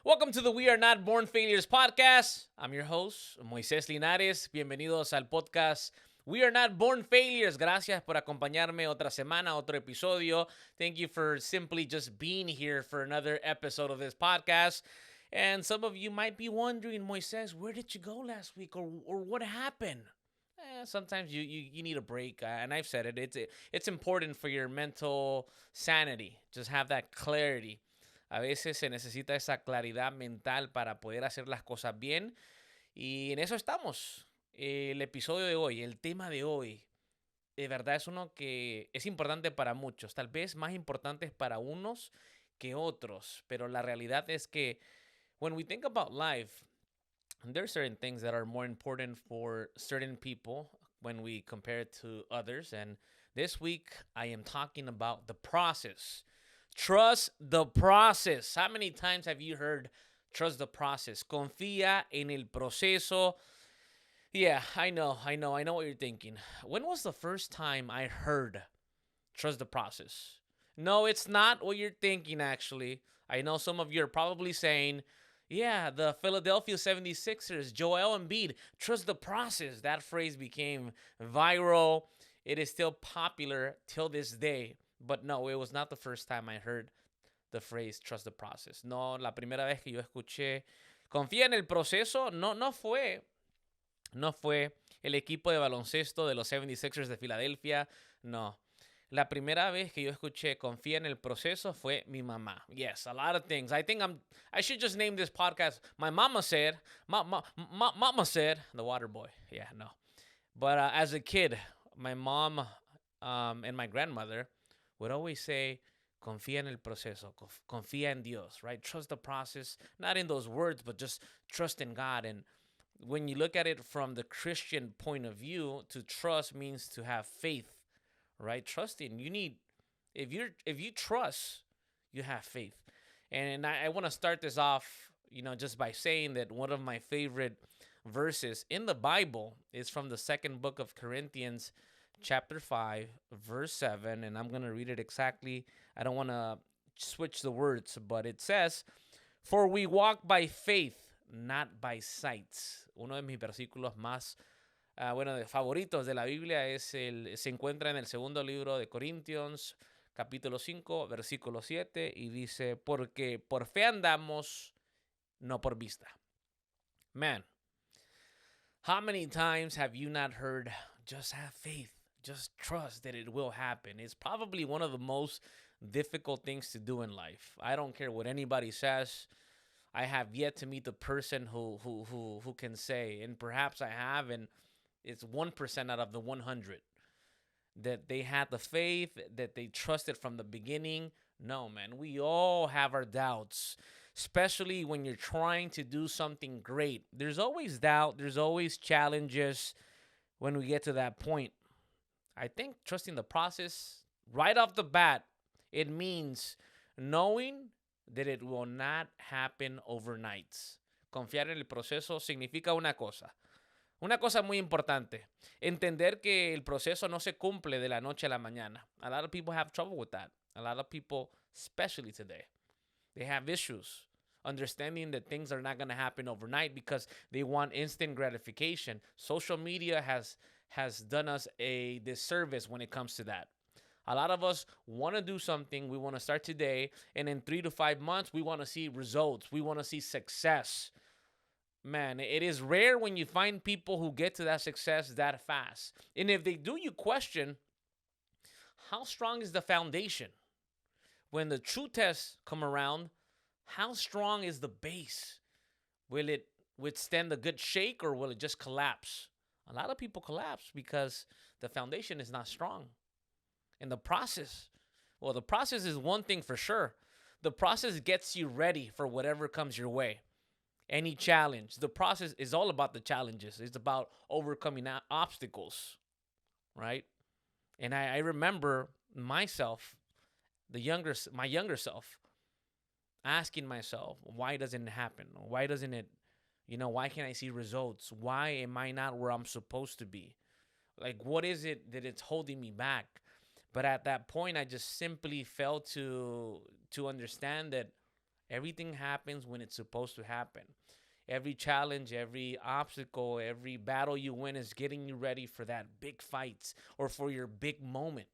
Welcome to the We Are Not Born Failures podcast. I'm your host, Moisés Linares. Bienvenidos al podcast We Are Not Born Failures. Gracias por acompañarme otra semana, otro episodio. Thank you for simply just being here for another episode of this podcast. And some of you might be wondering, Moisés, where did you go last week or what happened? Sometimes you need a break, and I've said it. It's important for your mental sanity. Just have that clarity. A veces se necesita esa claridad mental para poder hacer las cosas bien. Y en eso estamos. El episodio de hoy, el tema de hoy, de verdad es uno que es importante para muchos. Tal vez más importante para unos que otros. Pero la realidad es que when we think about life, there are certain things that are more important for certain people when we compare it to others. And this week, I am talking about the process. Trust the process. How many times have you heard trust the process? Confía en el proceso. Yeah, I know what you're thinking. When was the first time I heard trust the process? No, it's not what you're thinking, actually. I know some of you are probably saying, yeah, the Philadelphia 76ers, Joel Embiid, trust the process. That phrase became viral. It is still popular till this day. But no, it was not the first time I heard the phrase trust the process. No, la primera vez que yo escuché confía en el proceso, no fue el equipo de baloncesto de los 76ers de Filadelfia, no. La primera vez que yo escuché confía en el proceso fue mi mamá. Yes, a lot of things. I should just name this podcast My Mama Said. Mama said, the water boy. Yeah, no. But as a kid, my mom and my grandmother would always say, confía en el proceso, confía en Dios, right? Trust the process, not in those words, but just trust in God. And when you look at it from the Christian point of view, to trust means to have faith, right? Trusting, if you trust, you have faith. And I want to start this off, just by saying that one of my favorite verses in the Bible is from the second book of Corinthians, chapter 5, verse 7, and I'm going to read it exactly. I don't want to switch the words, but it says, "For we walk by faith, not by sight." Uno de mis versículos más, favoritos de la Biblia se encuentra en el segundo libro de Corintios, capítulo 5, versículo 7, y dice, porque por fe andamos, no por vista. Man, how many times have you not heard, just have faith? Just trust that it will happen. It's probably one of the most difficult things to do in life. I don't care what anybody says. I have yet to meet the person who can say, and perhaps I have, and it's 1% out of the 100, that they had the faith, that they trusted from the beginning. No, man, we all have our doubts, especially when you're trying to do something great. There's always doubt, there's always challenges when we get to that point. I think trusting the process right off the bat, it means knowing that it will not happen overnight. Confiar en el proceso significa una cosa muy importante, entender que el proceso no se cumple de la noche a la mañana. A lot of people have trouble with that. A lot of people, especially today, they have issues understanding that things are not going to happen overnight because they want instant gratification. Social media has done us a disservice when it comes to that. A lot of us want to do something. We want to start today. And in 3 to 5 months, we want to see results. We want to see success. Man, it is rare when you find people who get to that success that fast. And if they do, you question, how strong is the foundation? When the true tests come around, how strong is the base? Will it withstand a good shake or will it just collapse? A lot of people collapse because the foundation is not strong. And the process is one thing for sure. The process gets you ready for whatever comes your way. Any challenge. The process is all about the challenges. It's about overcoming obstacles, right? And I remember myself, my younger self, asking myself, why doesn't it happen? Why doesn't it, why can't I see results? Why am I not where I'm supposed to be? Like, what is it that it's holding me back? But at that point, I just simply failed to understand that Everything happens when it's supposed to happen. Every challenge, every obstacle, every battle you win is getting you ready for that big fight or for your big moment.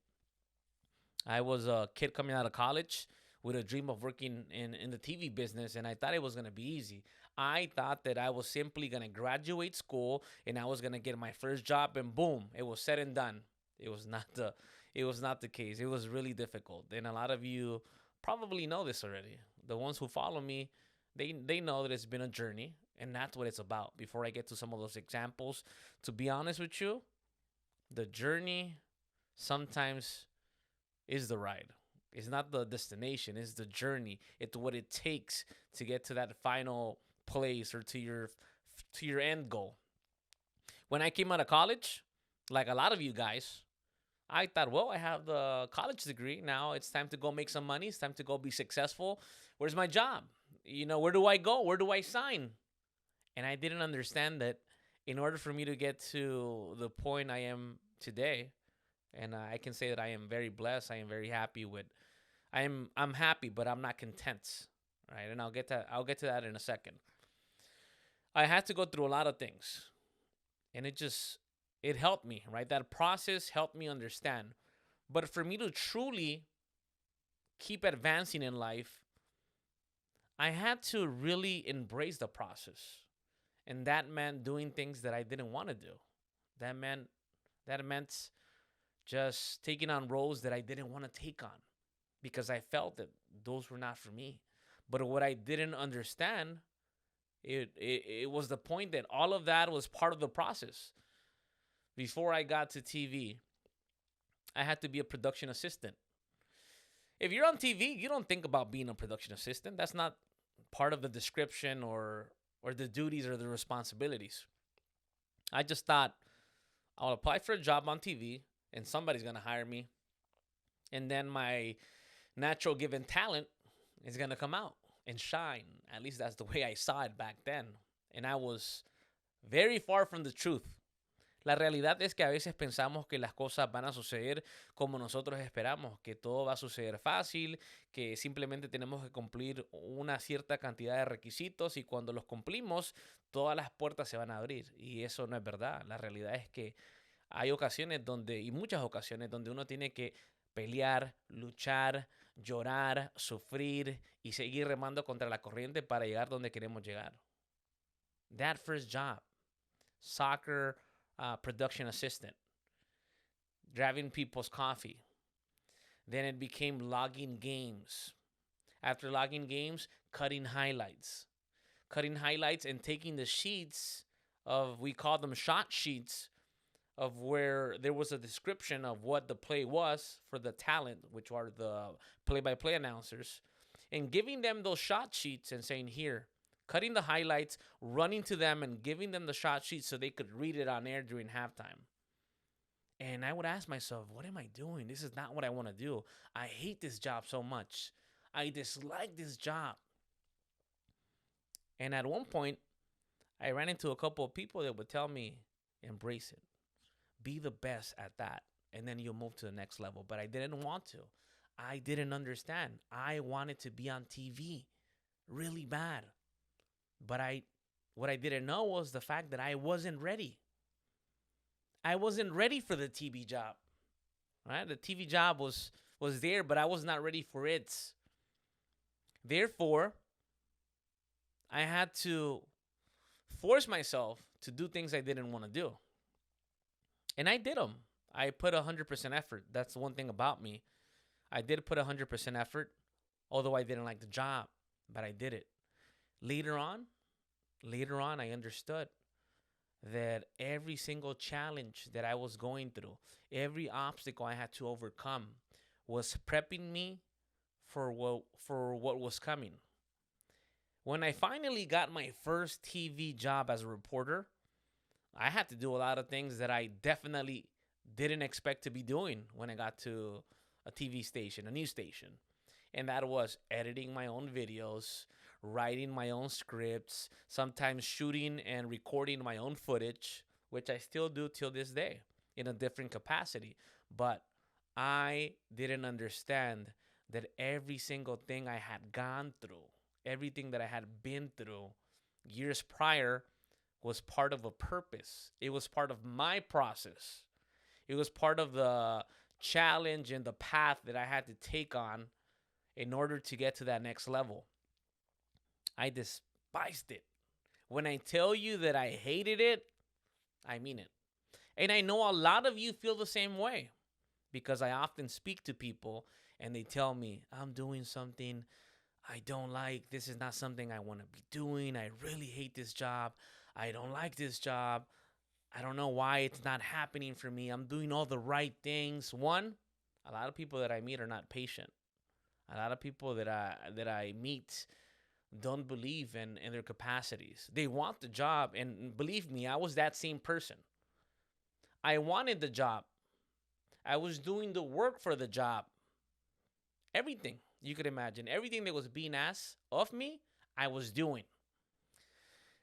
I was a kid coming out of college with a dream of working in the TV business, and I thought it was going to be easy. I thought that I was simply going to graduate school and I was going to get my first job, and boom, it was said and done. It was not the case. It was really difficult. And a lot of you probably know this already. The ones who follow me, they know that it's been a journey, and that's what it's about. Before I get to some of those examples, to be honest with you, the journey sometimes is the ride. It's not the destination, it's the journey. It's what it takes to get to that final place or to your end goal. When I came out of college, like a lot of you guys, I thought, well, I have the college degree. Now it's time to go make some money. It's time to go be successful. Where's my job? Where do I go? Where do I sign? And I didn't understand that in order for me to get to the point I am today, and I can say that I am very blessed. I am very happy with. I'm happy, but I'm not content, right? And I'll get to that in a second. I had to go through a lot of things, and it helped me, right? That process helped me understand. But for me to truly keep advancing in life, I had to really embrace the process, and that meant doing things that I didn't want to do. That meant just taking on roles that I didn't want to take on because I felt that those were not for me. But what I didn't understand, it was the point that all of that was part of the process. Before I got to TV, I had to be a production assistant. If you're on TV, you don't think about being a production assistant. That's not part of the description or the duties or the responsibilities. I just thought I'll apply for a job on TV and somebody's going to hire me. And then my natural given talent is going to come out and shine. At least that's the way I saw it back then. And I was very far from the truth. La realidad es que a veces pensamos que las cosas van a suceder como nosotros esperamos, que todo va a suceder fácil, que simplemente tenemos que cumplir una cierta cantidad de requisitos y cuando los cumplimos, todas las puertas se van a abrir. Y eso no es verdad. La realidad es que hay ocasiones y muchas ocasiones donde uno tiene que pelear, luchar, llorar, sufrir y seguir remando contra la corriente para llegar donde queremos llegar. That first job, soccer production assistant, driving people's coffee. Then it became logging games. After logging games, cutting highlights. Cutting highlights and taking the sheets we call them shot sheets, of where there was a description of what the play was for the talent, which are the play-by-play announcers, and giving them those shot sheets and saying, here, cutting the highlights, running to them and giving them the shot sheets so they could read it on air during halftime. And I would ask myself, what am I doing? This is not what I want to do. I hate this job so much. I dislike this job. And at one point, I ran into a couple of people that would tell me, embrace it. Be the best at that. And then you'll move to the next level. But I didn't want to. I didn't understand. I wanted to be on TV really bad. But what I didn't know was the fact that I wasn't ready. I wasn't ready for the TV job. Right? The TV job was there, but I was not ready for it. Therefore, I had to force myself to do things I didn't want to do. And I did them. I put 100% effort. That's the one thing about me. I did put 100% effort, although I didn't like the job, but I did it. Later on, I understood that every single challenge that I was going through, every obstacle I had to overcome was prepping me for what was coming. When I finally got my first TV job as a reporter, I had to do a lot of things that I definitely didn't expect to be doing when I got to a TV station, a news station. And that was editing my own videos, writing my own scripts, sometimes shooting and recording my own footage, which I still do till this day in a different capacity. But I didn't understand that every single thing I had gone through, Everything that I had been through years prior was part of a purpose. It was part of my process. It was part of the challenge and the path that I had to take on in order to get to that next level. I despised it. When I tell you that I hated it, I mean it. And I know a lot of you feel the same way because I often speak to people and they tell me, I'm doing something I don't like. This is not something I want to be doing. I really hate this job. I don't like this job. I don't know why it's not happening for me. I'm doing all the right things. One, a lot of people that I meet are not patient. A lot of people that I meet don't believe in their capacities. They want the job, and believe me, I was that same person. I wanted the job. I was doing the work for the job. Everything you could imagine, everything that was being asked of me, I was doing.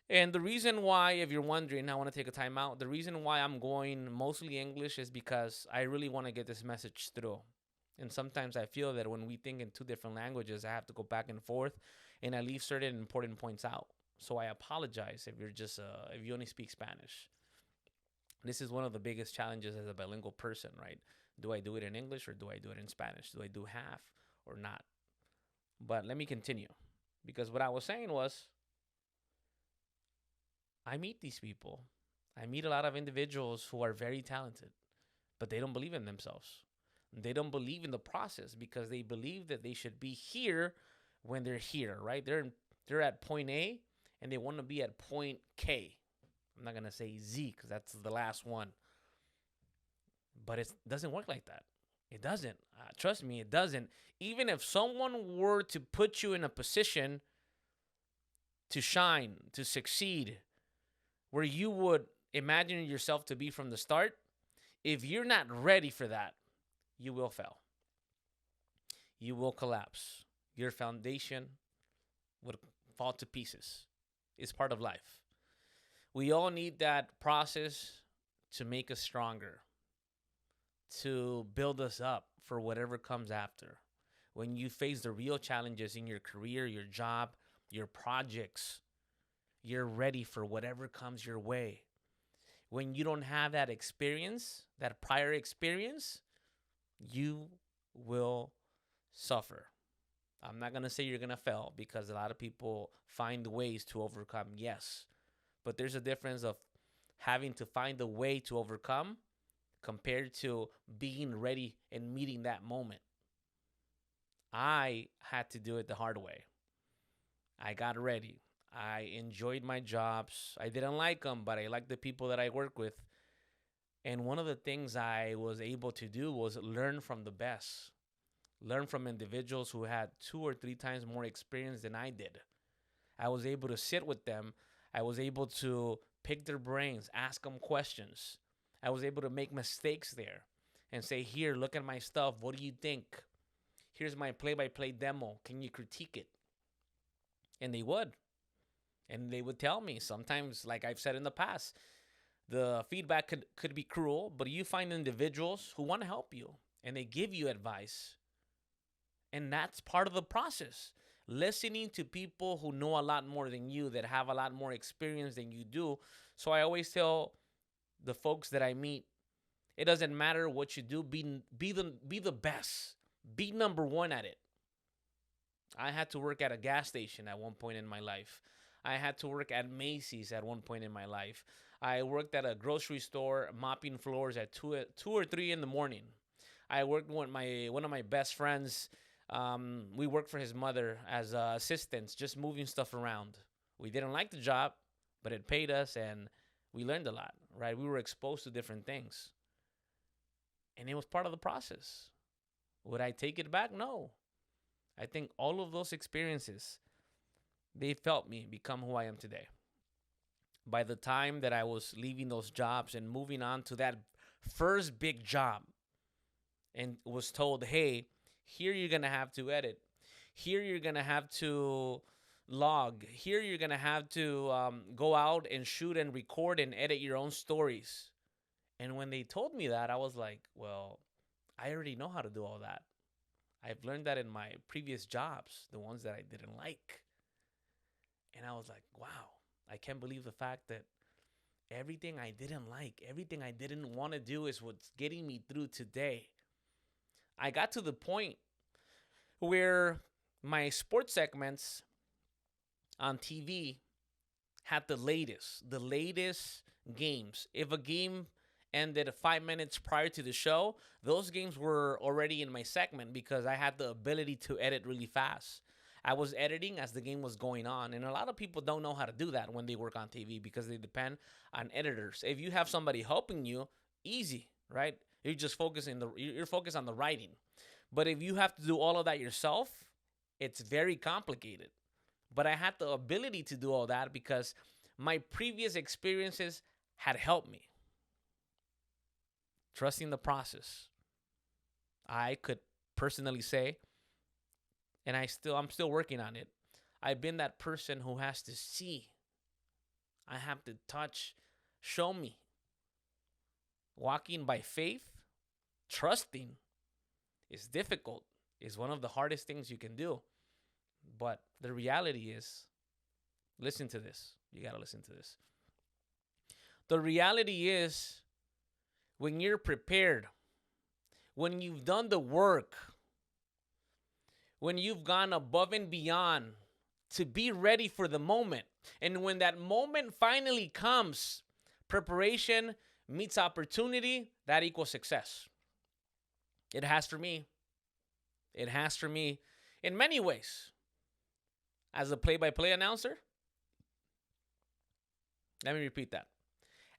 And the reason why, if you're wondering, I want to take a time out. The reason why I'm going mostly English is because I really want to get this message through. And sometimes I feel that when we think in two different languages, I have to go back and forth, and I leave certain important points out. So I apologize if if you only speak Spanish. This is one of the biggest challenges as a bilingual person, right? Do I do it in English or do I do it in Spanish? Do I do half or not? But let me continue, because what I was saying was, I meet these people. I meet a lot of individuals who are very talented, but they don't believe in themselves. They don't believe in the process because they believe that they should be here when they're here, right? They're at point A and they want to be at point K. I'm not going to say Z because that's the last one. But it doesn't work like that. It doesn't. Trust me, it doesn't. Even if someone were to put you in a position to shine, to succeed, where you would imagine yourself to be from the start, if you're not ready for that, you will fail. You will collapse. Your foundation would fall to pieces. It's part of life. We all need that process to make us stronger, to build us up for whatever comes after. When you face the real challenges in your career, your job, your projects, you're ready for whatever comes your way. When you don't have that experience, that prior experience, you will suffer. I'm not going to say you're going to fail because a lot of people find ways to overcome. Yes. But there's a difference of having to find a way to overcome compared to being ready and meeting that moment. I had to do it the hard way. I got ready. I enjoyed my jobs. I didn't like them, but I liked the people that I work with. And one of the things I was able to do was learn from the best. Learn from individuals who had 2 or 3 times more experience than I did. I was able to sit with them. I was able to pick their brains, ask them questions. I was able to make mistakes there and say, here, look at my stuff. What do you think? Here's my play-by-play demo. Can you critique it? And they would. And they would tell me sometimes, like I've said in the past, the feedback could be cruel, but you find individuals who want to help you and they give you advice. And that's part of the process. Listening to people who know a lot more than you, that have a lot more experience than you do. So I always tell the folks that I meet, it doesn't matter what you do, be the best. Be number one at it. I had to work at a gas station at one point in my life. I had to work at Macy's at one point in my life. I worked at a grocery store mopping floors at 2 or 3 in the morning. I worked with one of my best friends. We worked for his mother as assistants, just moving stuff around. We didn't like the job, but it paid us, and we learned a lot, right? We were exposed to different things. And it was part of the process. Would I take it back? No. I think all of those experiences, they felt me become who I am today. By the time that I was leaving those jobs and moving on to that first big job, and was told, hey, here you're going to have to edit. Here you're going to have to log. Here you're going to have to go out and shoot and record and edit your own stories. And when they told me that, I was like, well, I already know how to do all that. I've learned that in my previous jobs, the ones that I didn't like. And I was like, wow, I can't believe the fact that everything I didn't like, everything I didn't want to do is what's getting me through today. I got to the point where my sports segments on TV had the latest games. If a game ended 5 minutes prior to the show, those games were already in my segment because I had the ability to edit really fast. I was editing as the game was going on, and a lot of people don't know how to do that when they work on TV because they depend on editors. If you have somebody helping you, easy, right? You're focused on the writing. But if you have to do all of that yourself, it's very complicated. But I had the ability to do all that because my previous experiences had helped me. Trusting the process. I could personally say, and I'm still working on it. I've been that person who has to see. I have to touch, show me. Walking by faith, trusting is difficult. It's one of the hardest things you can do. But the reality is, listen to this. You got to listen to this. The reality is, when you're prepared, when you've done the work, when you've gone above and beyond to be ready for the moment, and when that moment finally comes, preparation meets opportunity, that equals success. It has for me. It has for me in many ways. As a play-by-play announcer, let me repeat that.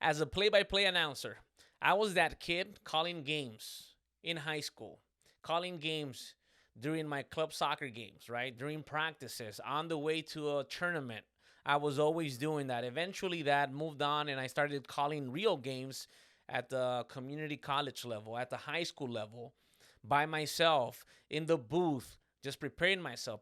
As a play-by-play announcer, I was that kid calling games in high school, calling games during my club soccer games, right? During practices, on the way to a tournament. I was always doing that. Eventually that moved on and I started calling real games at the community college level, at the high school level, by myself, in the booth, just preparing myself.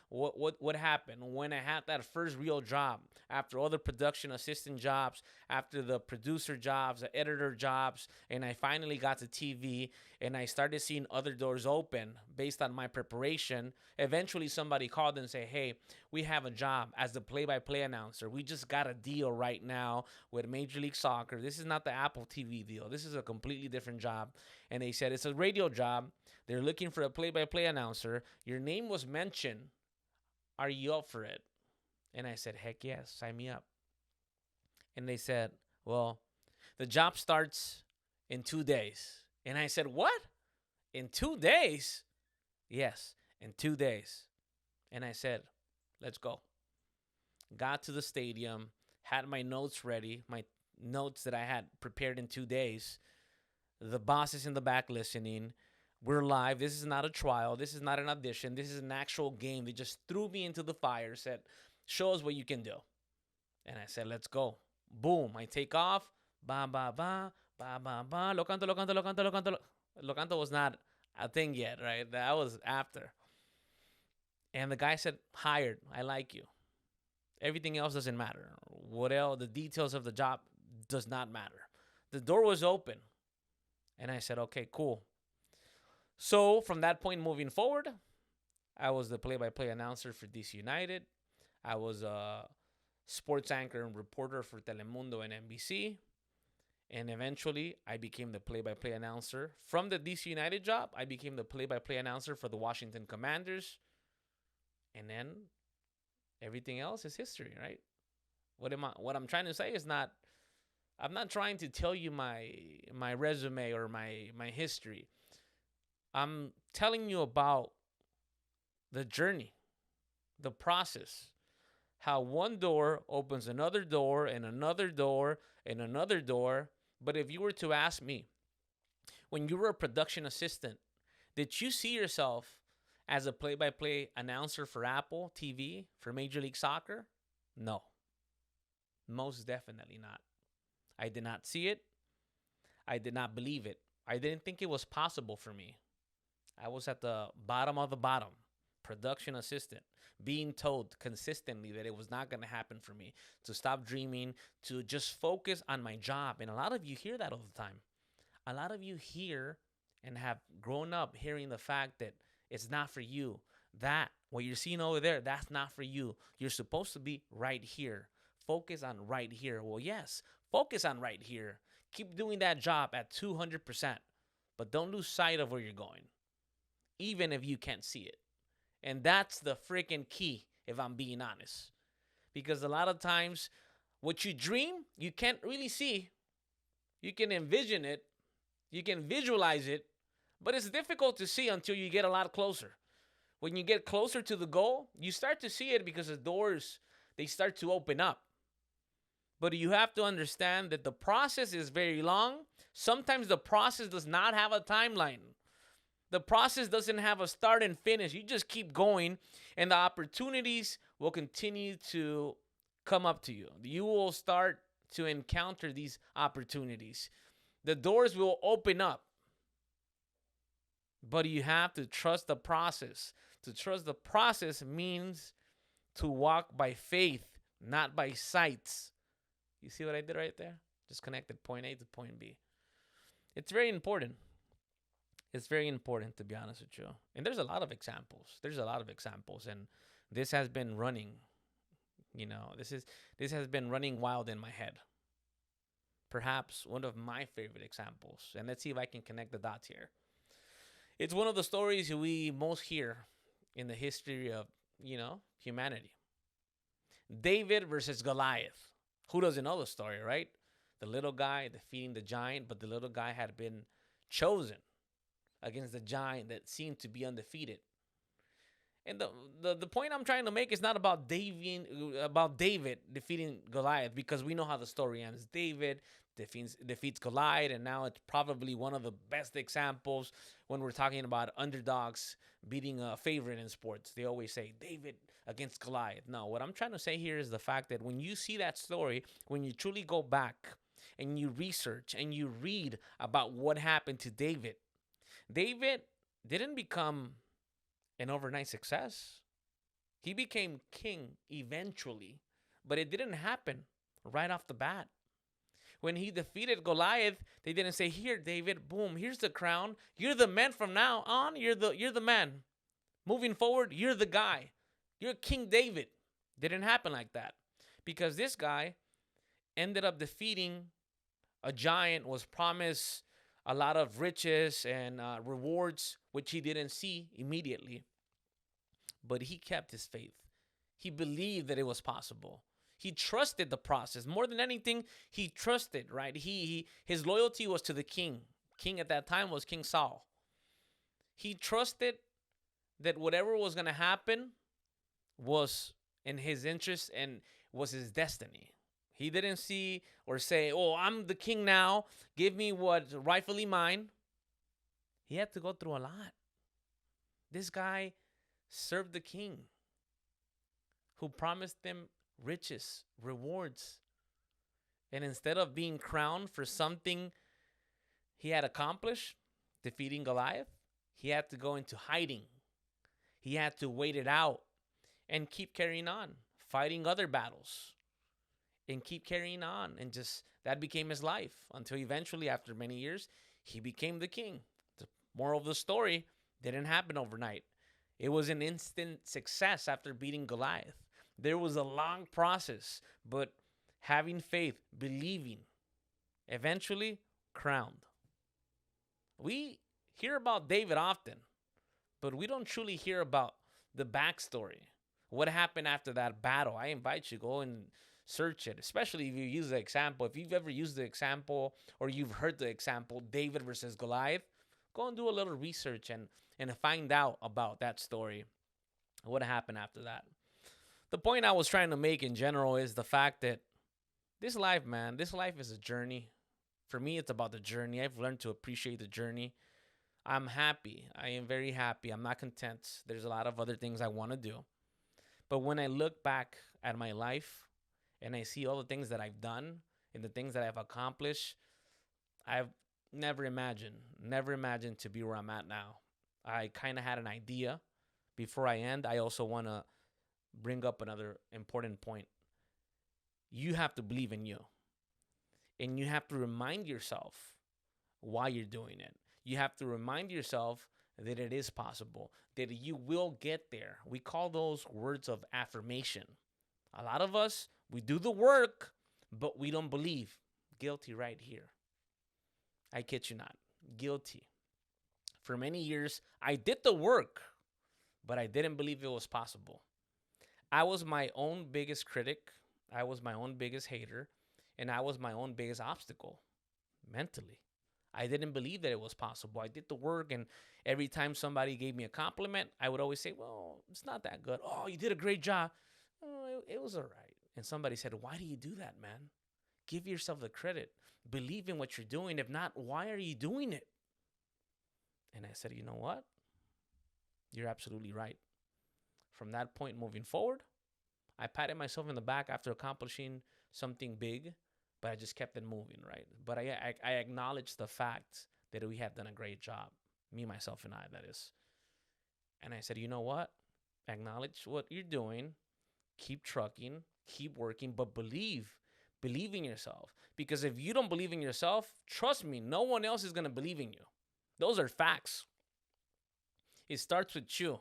What happened when I had that first real job after all the production assistant jobs, after the producer jobs, the editor jobs, and I finally got to TV and I started seeing other doors open based on my preparation. Eventually somebody called and said, hey, we have a job as the play-by-play announcer. We just got a deal right now with Major League Soccer. This is not the Apple TV deal. This is a completely different job. And they said, it's a radio job. They're looking for a play-by-play announcer. Your name was mentioned. Are you up for it? And I said, heck yes, sign me up. And they said, well, the job starts in 2 days. And I said, what? In 2 days? Yes, in 2 days. And I said, let's go. Got to the stadium, had my notes ready, my notes that I had prepared in 2 days. The boss is in the back listening. We're live. This is not a trial. This is not an audition. This is an actual game. They just threw me into the fire, said, show us what you can do. And I said, let's go. Boom. I take off. Ba, ba, ba, ba, ba, ba. Lo canto, lo canto, lo canto, lo canto. Lo canto was not a thing yet, right? That was after. And the guy said, hired. I like you. Everything else doesn't matter. What else? The details of the job does not matter. The door was open. And I said, okay, cool. So from that point moving forward, I was the play-by-play announcer for DC United. I was a sports anchor and reporter for Telemundo and NBC. And eventually, I became the play-by-play announcer. From the DC United job, I became the play-by-play announcer for the Washington Commanders. And then everything else is history, right? What I'm trying to say is I'm not trying to tell you my resume or my history. I'm telling you about the journey, the process, how one door opens another door and another door and another door. But if you were to ask me, when you were a production assistant, did you see yourself as a play-by-play announcer for Apple TV, for Major League Soccer? No, most definitely not. I did not see it. I did not believe it. I didn't think it was possible for me. I was at the bottom of the bottom, production assistant, being told consistently that it was not going to happen for me, to stop dreaming, to just focus on my job. And a lot of you hear that all the time. A lot of you hear and have grown up hearing the fact that it's not for you. that, what you're seeing over there, that's not for you. You're supposed to be right here. Focus on right here. Well, yes, focus on right here. Keep doing that job at 200%, but don't lose sight of where you're going, even if you can't see it. And that's the freaking key, if I'm being honest. Because a lot of times, what you dream, you can't really see. You can envision it, you can visualize it, but it's difficult to see until you get a lot closer. When you get closer to the goal, you start to see it because the doors, they start to open up. But you have to understand that the process is very long. Sometimes the process does not have a timeline. The process doesn't have a start and finish. You just keep going, and the opportunities will continue to come up to you. You will start to encounter these opportunities. The doors will open up, but you have to trust the process. To trust the process means to walk by faith, not by sights. You see what I did right there? Just connected point A to point B. It's very important. It's very important, to be honest with you. And there's a lot of examples. And this has been running. This has been running wild in my head. Perhaps one of my favorite examples. And let's see if I can connect the dots here. It's one of the stories we most hear in the history of, humanity. David versus Goliath. Who doesn't know the story, right? The little guy defeating the giant, but the little guy had been chosen against the giant that seemed to be undefeated. And the point I'm trying to make is not about David defeating Goliath, because we know how the story ends. David defeats Goliath, and now it's probably one of the best examples when we're talking about underdogs beating a favorite in sports. They always say David against Goliath. No, what I'm trying to say here is the fact that when you see that story, when you truly go back and you research and you read about what happened to David, David didn't become an overnight success. He became king eventually, but it didn't happen right off the bat. When he defeated Goliath, they didn't say, "Here, David, boom, here's the crown. You're the man from now on. You're the man. Moving forward, you're the guy. You're King David." Didn't happen like that, because this guy ended up defeating a giant, was promised a lot of riches and rewards, which he didn't see immediately. But he kept his faith. He believed that it was possible. He trusted the process. More than anything, he trusted, right? His loyalty was to the king. King at that time was King Saul. He trusted that whatever was going to happen was in his interest and was his destiny. He didn't see or say, "Oh, I'm the king now. Give me what's rightfully mine." He had to go through a lot. This guy served the king who promised him riches, rewards. And instead of being crowned for something he had accomplished, defeating Goliath, he had to go into hiding. He had to wait it out and keep carrying on, fighting other battles and keep carrying on. And just that became his life until eventually, after many years, he became the king. The moral of the story, didn't happen overnight. It was an instant success after beating Goliath. There was a long process, but having faith, believing, eventually crowned. We hear about David often, but we don't truly hear about the backstory. What happened after that battle? I invite you, go and search it, especially if you use the example. If you've ever used the example or you've heard the example, David versus Goliath, go and do a little research and find out about that story. What happened after that? The point I was trying to make in general is the fact that this life, man, this life is a journey. For me, it's about the journey. I've learned to appreciate the journey. I'm happy. I am very happy. I'm not content. There's a lot of other things I want to do. But when I look back at my life and I see all the things that I've done and the things that I've accomplished, I've never imagined to be where I'm at now. I kind of had an idea. Before I end, I also want to bring up another important point. You have to believe in you. And you have to remind yourself why you're doing it. You have to remind yourself that it is possible, that you will get there. We call those words of affirmation. A lot of us, we do the work, but we don't believe. Guilty right here. I kid you not. Guilty. For many years, I did the work, but I didn't believe it was possible. I was my own biggest critic. I was my own biggest hater. And I was my own biggest obstacle mentally. I didn't believe that it was possible. I did the work, and every time somebody gave me a compliment, I would always say, well, it's not that good. Oh, you did a great job. Oh, it was all right. And somebody said, why do you do that, man? Give yourself the credit. Believe in what you're doing. If not, why are you doing it? And I said, you know what? You're absolutely right. From that point moving forward, I patted myself in the back after accomplishing something big, but I just kept it moving, right? But I acknowledged the fact that we had done a great job. Me, myself, and I, that is. And I said, you know what? Acknowledge what you're doing. Keep trucking. Keep working. But believe. Believe in yourself. Because if you don't believe in yourself, trust me, no one else is going to believe in you. Those are facts. It starts with you.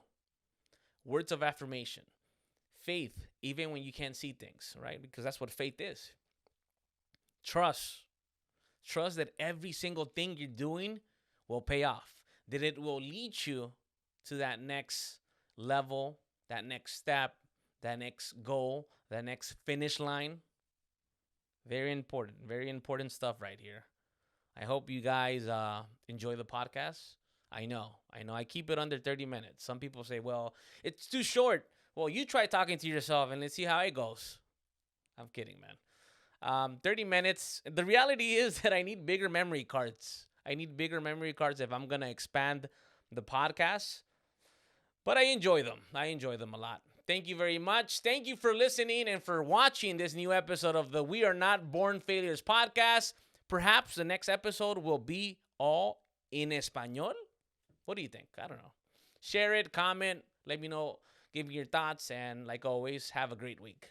Words of affirmation. Faith, even when you can't see things, right? Because that's what faith is. Trust. Trust that every single thing you're doing will pay off. That it will lead you to that next level, that next step, that next goal, that next finish line. Very important stuff right here. I hope you guys enjoy the podcast. I know. I keep it under 30 minutes. Some people say, well, it's too short. Well, you try talking to yourself and let's see how it goes. I'm kidding, man. 30 minutes. The reality is that I need bigger memory cards. I need bigger memory cards if I'm going to expand the podcast. But I enjoy them. I enjoy them a lot. Thank you very much. Thank you for listening and for watching this new episode of the We Are Not Born Failures podcast. Perhaps the next episode will be all in Espanol. What do you think? I don't know. Share it, comment, let me know, give me your thoughts, and like always, have a great week.